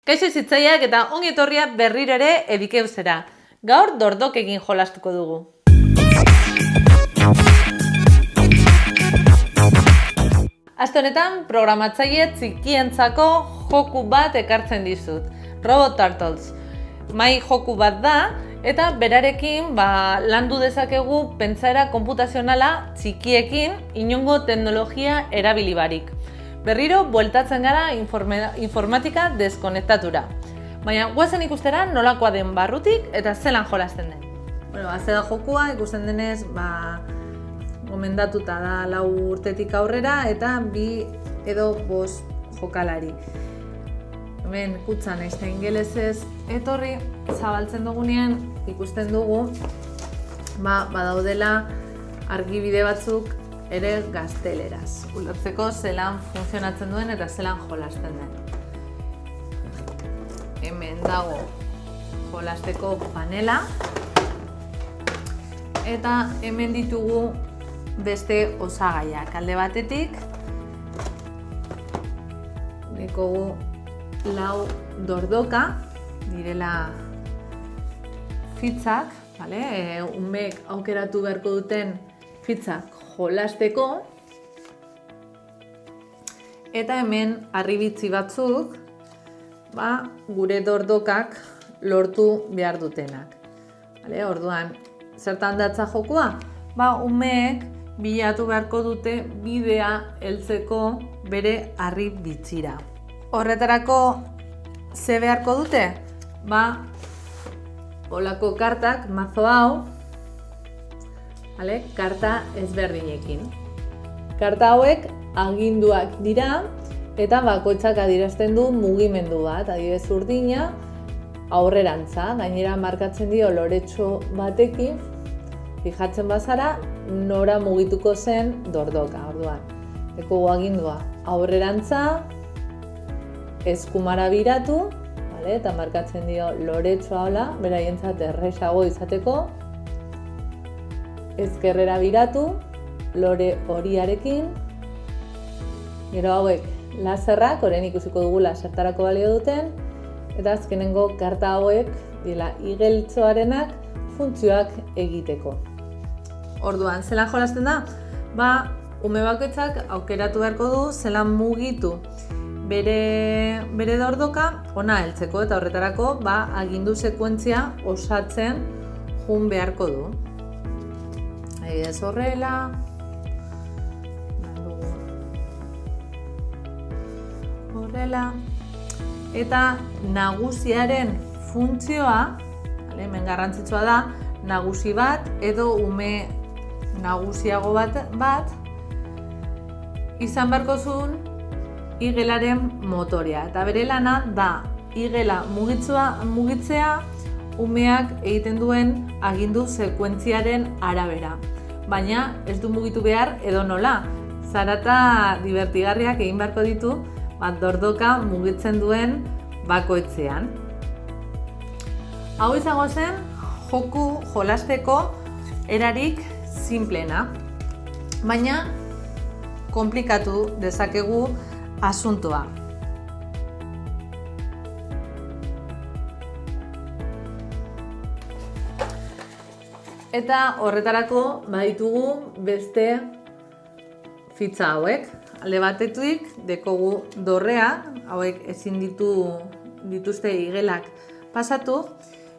Kaixo zitzaiak eta ongi etorriak berriro ere ebikeuzera. Gaur dordokekin jolastuko dugu. Aste honetan programatzaile txikientzako joku bat ekartzen dizut. Robot Turtles. Mai joku bat da eta berarekin landu dezakegu pentsaera konputazionala txikiekin inongo teknologia erabili barik. Berriro, bueltatzen gara informatika deskonektatura. Baina, guazen ikustera nolakoa den barrutik eta zelan jolasten den. Haze da jokua, ikusten denez, gomendatuta da 4 urtetik aurrera eta 2 edo 5 jokalari. Hemen, kutsan eta ingelesez etorri, zabaltzen dugunean ikusten dugu, badaudela argibide batzuk ere gazteleraz. Ulertzeko zelan funtzionatzen duen eta zelan jolasten den. Hemen dago jolasteko panela. Eta hemen ditugu beste osagaiak. Alde batetik, dikogu 4 dordoka, direla fitzak, umeek aukeratu beharko duten fitzak jolasteko, eta hemen harribitzi batzuk gure dordokak lortu behar dutenak. Orduan, zertan datza jokua? Umeek bilatu beharko dute bidea heltzeko bere harribitzira. Horretarako ze beharko dute? Holako kartak, mazo hau, karta ezberdinekin. Karta hauek aginduak dira eta bakoitzak adierazten du mugimendu bat, adibidez urdina, aurrerantza, gainera markatzen dio loretxo batekin, fijatzen bazara nora mugituko zen dordoka. Orduan, dekogu agindua aurrerantza, eskumara biratu, eta markatzen dio loretxoa hola, beraientzat erresago izateko, ezkerrera biratu, lore horiarekin, gero hauek laserrak, orain ikusiko dugu lasertarako balio duten, eta azkenengo karta hauek dira igeltxoarenak funtzioak egiteko. Orduan, zelan jolasten da? Ume bakoitzak aukeratu beharko du zelan mugitu bere dordoka ona heltzeko eta horretarako agindu sekuentzia osatzen jun beharko du. Ez horrela, eta nagusiaren funtzioa, hemen garrantzitsua da, nagusi bat edo ume nagusiago bat izan beharko zuen igelaren motorea. Eta bere lana da igela mugitzea umeak egiten duen agindu sekuentziaren arabera. Baina ez du mugitu behar edo nola. Zarata divertigarriak egin beharko ditu dordoka mugitzen duen bakoitzean. Hau izango zen joku jolasteko erarik sinplena. Baina konplikatu dezakegu asuntoa. Eta horretarako baditugu beste fitza hauek. Alde batetik dekogu dorrea, hauek ezin dituzte igelak pasatu.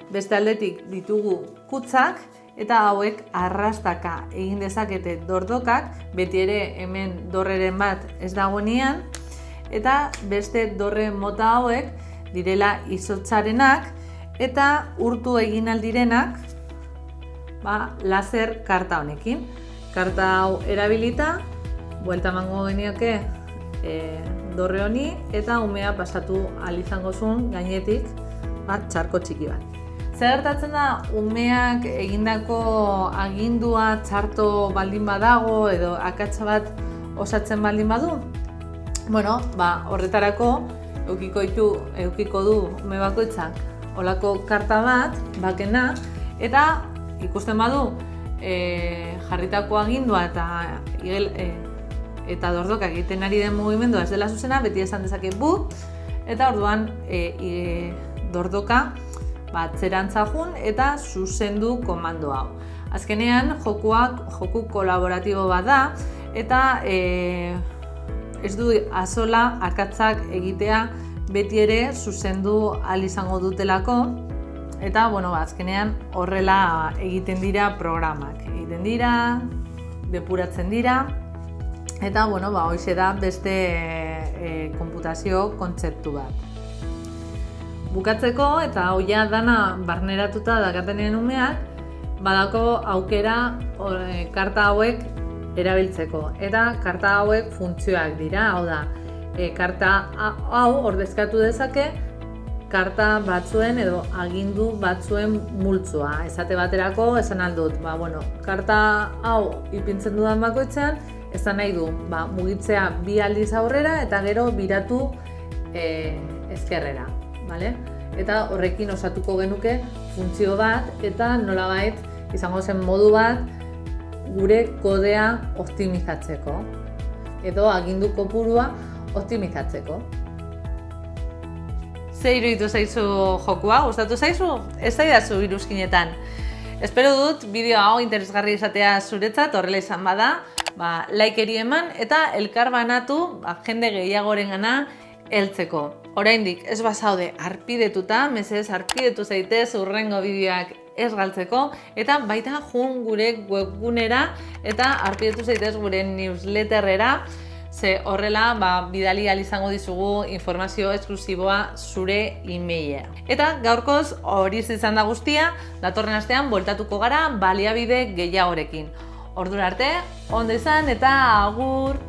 Beste aldetik ditugu kutzak eta hauek arrastaka egin dezakete dordokak, beti ere hemen dorreren bat ez dagoenean, eta beste dorre mota hauek direla izotzarenak eta urtu egin aldirenak laser karta honekin. Karta hau erabilita, buelta emango genioke dorre honi eta umea pasatu ahal izango zuen gainetik txarko txiki bat. Zer gertatzen da, umeak egindako agindua txarto baldin badago edo akatsa bat osatzen baldin badu? Horretarako edukiko du ume bakoitzak holako karta bat, bakena, eta ikusten badu jarritako agindua eta dordokak egiten ari den mugimendua ez dela zuzena, beti esan dezake bu, eta orduan dordoka atzerantza jun eta zuzendu komando hau. Azkenean joku kolaboratibo bat da eta ez du azola akatzak egitea beti ere zuzendu ahal izango dutelako eta azkenean horrela egiten dira programak. Egiten dira, depuratzen dira eta hoize da beste konputazio kontzeptu bat. Bukatzeko eta hoia dana barneratuta dakatenean umeak, badako aukera karta hauek erabiltzeko. Eta karta hauek funtzioak dira, hau da, karta hau ordezkatu dezake karta batzuen edo agindu batzuen multzoa. Esate baterako, esan aldut, karta hau ipintzen dudan bakoitzean, esan nahi du, mugitzea 2 aldiz aurrera eta gero biratu ezkerrera. Eta horrekin osatuko genuke funtzio bat eta nolabait izango zen modu bat gure kodea optimizatzeko edo agindu kopurua optimizatzeko. Ze iruditu zaizu jokua? Gustatu zaizu? Ez zaidazu iruzkinetan. Espero dut bideo hau interesgarri izatea zuretzat, horrela izan bada, like-eri eman eta elkar banatu jende gehiagorengana heltzeko. Oraindik ez bazaude arpidetuta, mesedez arpidetu zaitez hurrengo bideoak ez galtzeko eta baita jun gure webgunera eta arpidetu zaitez gure newsletterrera, ze horrela bidali ahal izango dizugu informazio esklusiboa zure emailera. Eta gaurkoz hori izan da guztia, datorren astean bueltatuko gara baliabide gehiagorekin. Ordura arte, ondo izan eta agur!